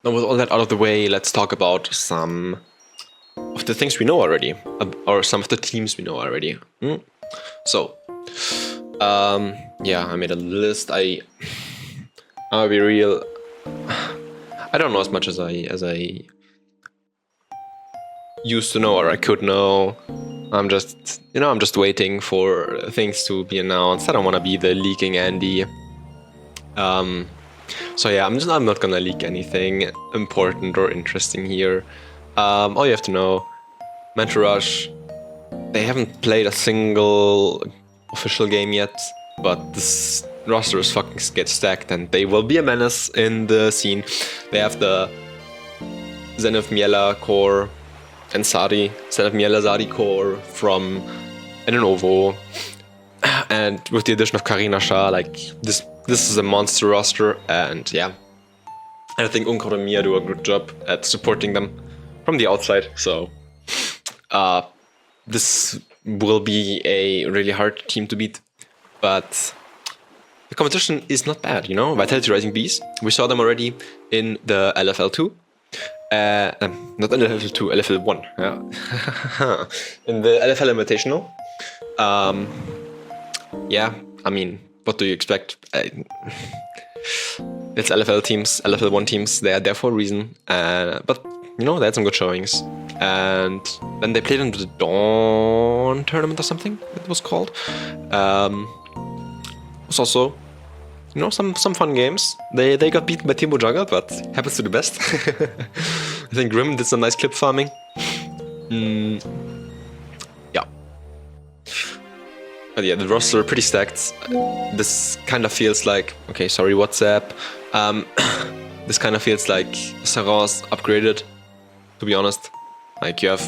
Now, with all that out of the way, let's talk about some of the things we know already, or some of the teams we know already. So, yeah, I made a list. I'll be real. I don't know as much as I used to know, or I could know. I'm just waiting for things to be announced. I don't want to be the leaking Andy. So yeah, I'm not gonna leak anything important or interesting here. All you have to know, Mentor Rush, they haven't played a single official game yet, but this roster is fucking get stacked, and they will be a menace in the scene. They have the Zenith Miela core and Zenith Miela Sadi core from Novo, and with the addition of Karina Shah, like this is a monster roster, and yeah, I think Unkor and Mia do a good job at supporting them from the outside. So this will be a really hard team to beat, but the competition is not bad, you know. Vitality Rising Bees, we saw them already in the LFL2. Not in LFL2, LFL1. Yeah. In the LFL Invitational. Yeah, I mean, what do you expect? It's LFL teams, LFL1 teams. They are there for a reason. But you know, they had some good showings. And then they played in the Dawn tournament or something it was called. It was also, you know, some fun games. They got beaten by Timo Jugger, but happens to the best. I think Grim did some nice clip farming. Yeah. But yeah, the roster are pretty stacked. This kind of feels like... Okay, sorry, WhatsApp. This kind of feels like Saras upgraded, to be honest. Like, you have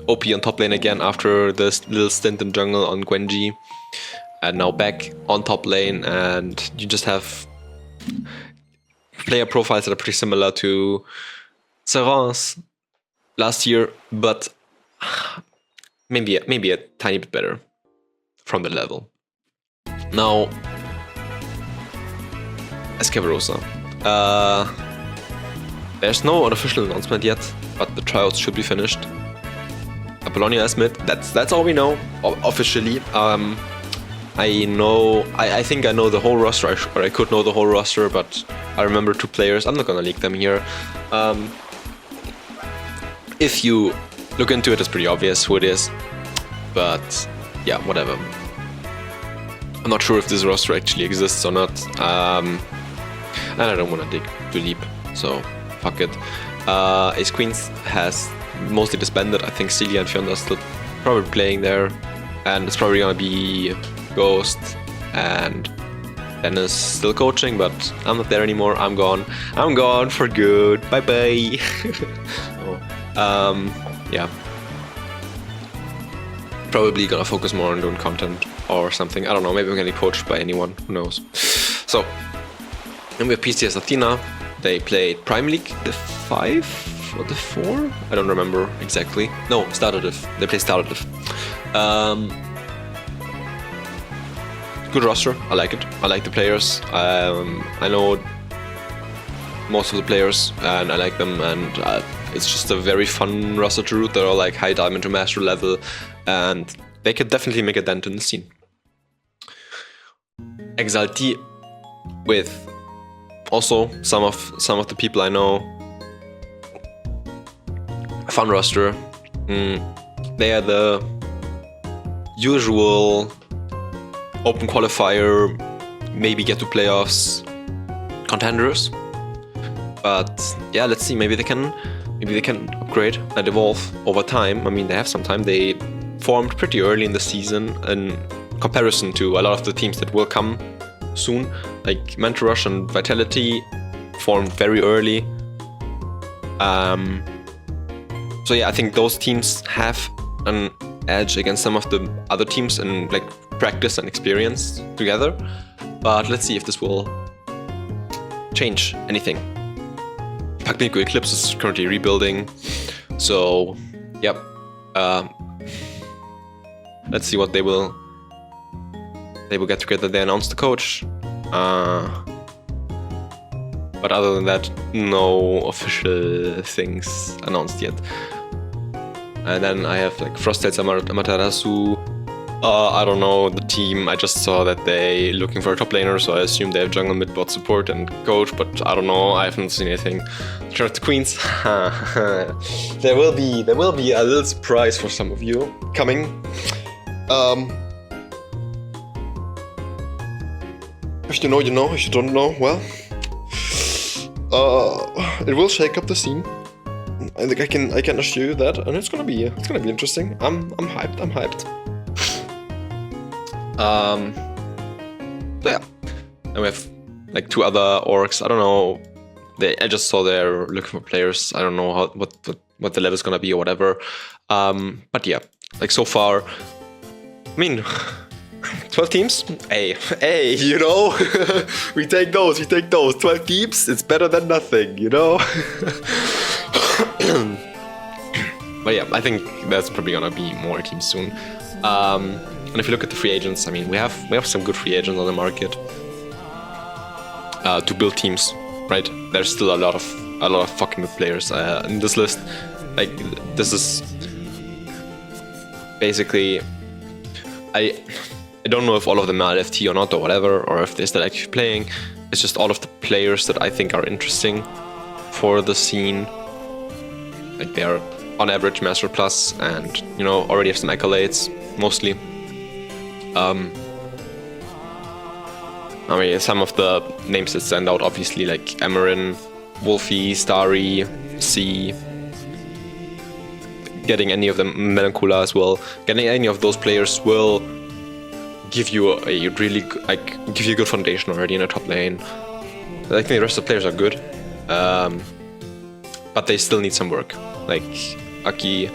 OP on top lane again after this little stint in jungle on Gwenji. And now back on top lane, and you just have player profiles that are pretty similar to Saras last year, but maybe a tiny bit better from the level. Now, Escaverosa. There's no official announcement yet, but the tryouts should be finished. Apollonia is mid. That's all we know officially. I think I know the whole roster, or I could know the whole roster, but I remember 2 players. I'm not gonna leak them here. If you look into it, it's pretty obvious who it is. But yeah, whatever. I'm not sure if this roster actually exists or not. And I don't want to dig too deep, so fuck it. Ace Queens has mostly disbanded. I think Celia and Fiona are still probably playing there. And it's probably gonna be Ghost and Dennis still coaching, but I'm not there anymore. I'm gone. I'm gone for good. Bye bye. Yeah. Probably gonna focus more on doing content or something. I don't know. Maybe I'm getting coached by anyone. Who knows? So, then we have PCS Athena. They played Prime League, the 5 or the 4? I don't remember exactly. No, Startative. They played Startative. Good roster. I like it. I like the players. I know most of the players, and I like them. And it's just a very fun roster to root. They're all like high diamond to master level, and they could definitely make a dent in the scene. Exalti, with also some of the people I know. Fun roster. They are the usual open qualifier, maybe get to playoffs contenders. But yeah, let's see. Maybe they can upgrade and evolve over time. I mean, they have some time. They formed pretty early in the season in comparison to a lot of the teams that will come soon. Like Mentor Rush and Vitality formed very early. So yeah, I think those teams have an edge against some of the other teams in like practice and experience together. But let's see if this will change anything. Pacnico Eclipse is currently rebuilding, so yep. Let's see what they will get together. They announced the coach. But other than that, no official things announced yet. And then I have like Frostales Amaterasu. I don't know the team. I just saw that they looking for a top laner, so I assume they have jungle, mid, bot support and coach. But I don't know. I haven't seen anything. Charlotte Queens. There will be a little surprise for some of you coming. If you know, you know. If you don't know, well, it will shake up the scene. I think I can assure you that, and it's gonna be interesting. I'm hyped. So yeah, and we have like 2 other orgs. I don't know. I just saw they're looking for players. I don't know what the level is gonna be or whatever. But yeah, like so far, I mean, 12 teams. Hey, you know, we take those. 12 teams. It's better than nothing, you know. But yeah, I think there's probably gonna be more teams soon. And if you look at the free agents, I mean, we have some good free agents on the market to build teams, right? There's still a lot of fucking good players in this list. Like, this is basically, I don't know if all of them are FT or not or whatever, or if they're still actually playing. It's just all of the players that I think are interesting for the scene. Like, they are on average Master Plus and, you know, already have some accolades, mostly. I mean, some of the names that stand out, obviously, like Amarin, Wolfie, Starry, C. Getting any of them, Melanchola as well. Getting any of those players will give you a really, like, give you a good foundation already in a top lane. I think the rest of the players are good, but they still need some work. Like Aki,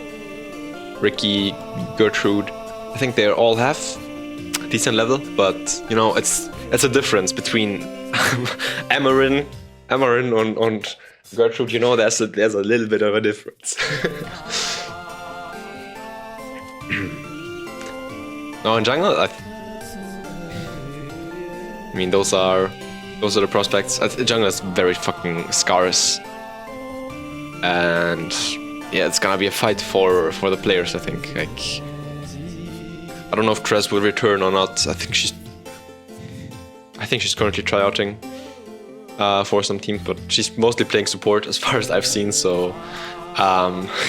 Ricky, Gertrude. I think they all have a decent level, but you know, it's a difference between Amarin and Gertrude. You know, there's a little bit of a difference. Now in jungle, I mean, those are the prospects. Jungle is very fucking scarce, and yeah, it's gonna be a fight for the players. I think. Like, I don't know if Tress will return or not. I think she's currently tryouting for some teams, but she's mostly playing support as far as I've seen. So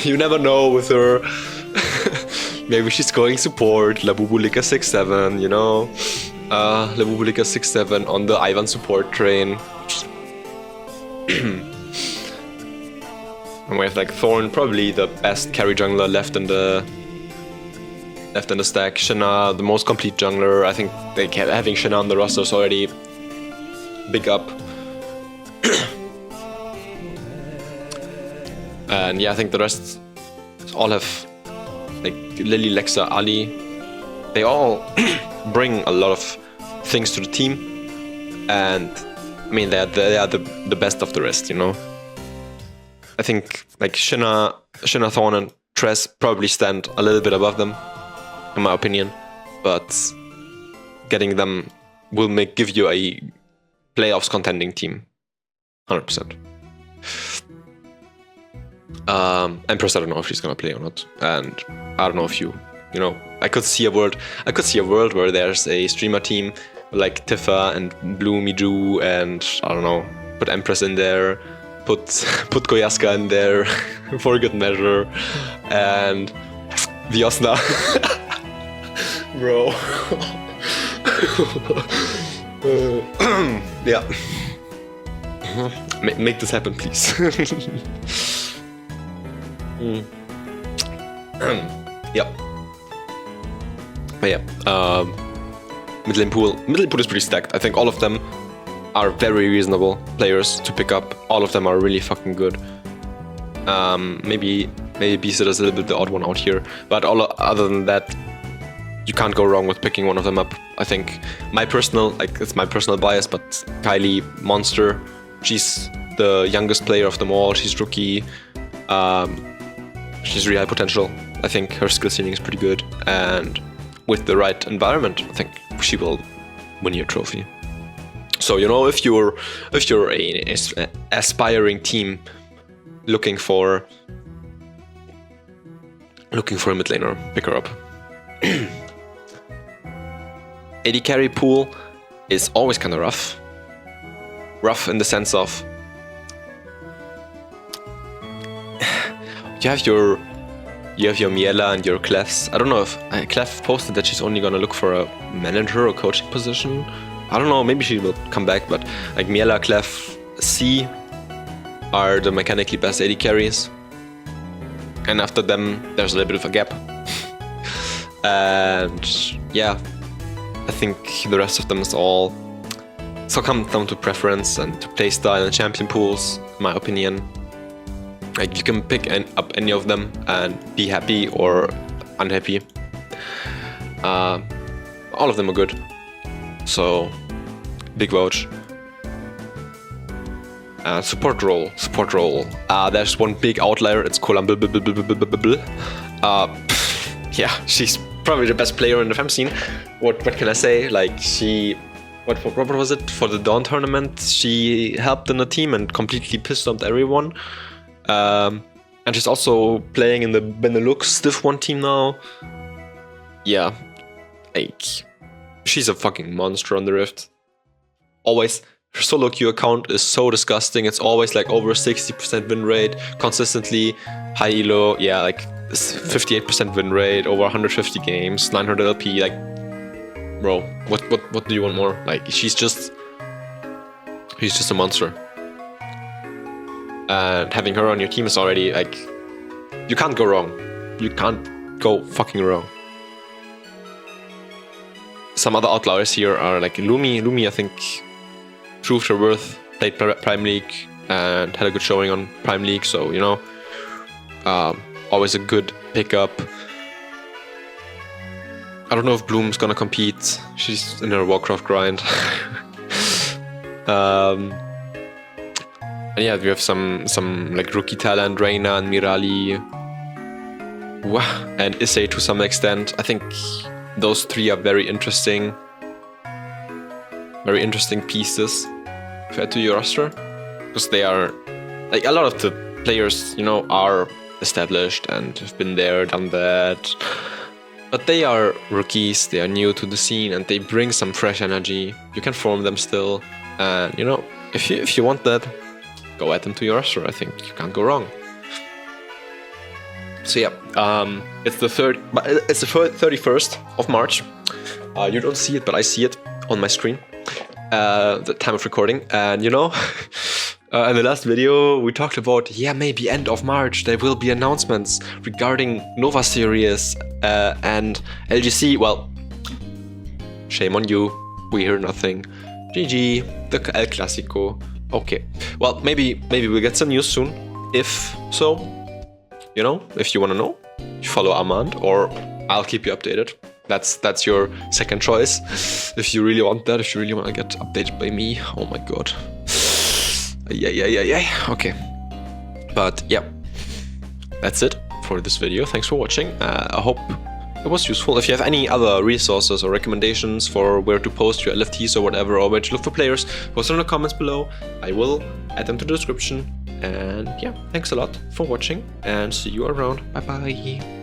you never know with her. Maybe she's going support. Labubulika 6-7, you know. Labubulika 6-7 on the Ivan support train. And we have like Thorn, probably the best carry jungler left in the stack. Shinna, the most complete jungler. I think having Shinna on the roster is already big up. And yeah, I think the rest all have like Lily, Lexa, Ali. They all bring a lot of things to the team, and I mean they are the best of the rest, you know. I think like Shinna, Thorn, and Tress probably stand a little bit above them, in my opinion, but getting them will give you a playoffs contending team, 100%. Empress, I don't know if she's gonna play or not, and I don't know if you know, I could see a world where there's a streamer team like Tifa and Blue Miju, and I don't know, put Empress in there, put Koyaska in there for good measure, and Viosna. Bro. Yeah. Make this happen, please. Yep. But yeah, mid lane pool is pretty stacked. I think all of them are very reasonable players to pick up. All of them are really fucking good. Maybe Beast is a little bit the odd one out here, but other than that, you can't go wrong with picking one of them up. I think it's my personal bias, but Kylie Monster, she's the youngest player of them all. She's rookie. She's really high potential. I think her skill ceiling is pretty good, and with the right environment, I think she will win you a trophy. So you know, if you're an aspiring team looking for a mid laner, pick her up. AD carry pool is always kind of rough. Rough in the sense of you have your Miela and your Clefs. I don't know if Clef posted that she's only gonna look for a manager or coaching position. I don't know, maybe she will come back, but like Miela, Clef, C are the mechanically best AD carries. And after them, there's a little bit of a gap. And yeah, I think the rest of them is all so comes down to preference and to playstyle and champion pools, in my opinion. Like you can pick up any of them and be happy or unhappy. All of them are good. So big vouch. Support role. There's one big outlier. It's Column. Yeah, she's probably the best player in the fem scene. What can I say? Like she, what was it for the Dawn tournament? She helped in the team and completely pissed off everyone. And she's also playing in the Benelux Div 1 team now. Yeah, like she's a fucking monster on the Rift. Always. Her solo queue account is so disgusting. It's always like over 60% win rate, consistently high elo. Yeah, like 58% win rate, over 150 games, 900 LP. Like, bro, what do you want more? Like, she's just a monster. And having her on your team is already like, you can't go wrong. You can't go fucking wrong. Some other outliers here are like Lumi. Lumi, I think, proved her worth, played Prime League and had a good showing on Prime League, so you know, always a good pickup. I don't know if Bloom's gonna compete. She's in her Warcraft grind. And yeah, we have some like rookie talent, Reina and Mirali, and Issei to some extent. I think those three are very interesting pieces to add to your roster, because they are like a lot of the players, you know, are established and have been there, done that, but they are rookies, they are new to the scene, and they bring some fresh energy. You can form them still, and you know, if you want that, go add them to your roster. I think you can't go wrong. So yeah, it's the 31st of March. You don't see it, but I see it on my screen. The time of recording, and you know, in the last video we talked about, yeah, maybe end of March there will be announcements regarding Nova Series and LGC. Well, shame on you, we hear nothing. GG, the El Clasico. Okay, well, maybe we'll get some news soon. If so, you know, if you want to know, you follow Armand, or I'll keep you updated. That's your second choice. If you really want that, if you really want to get updated by me, oh my god. Yeah. Okay. But yeah, that's it for this video. Thanks for watching. I hope it was useful. If you have any other resources or recommendations for where to post your LFTs or whatever, or where to look for players, post them in the comments below. I will add them to the description. And yeah, thanks a lot for watching, and see you around. Bye bye.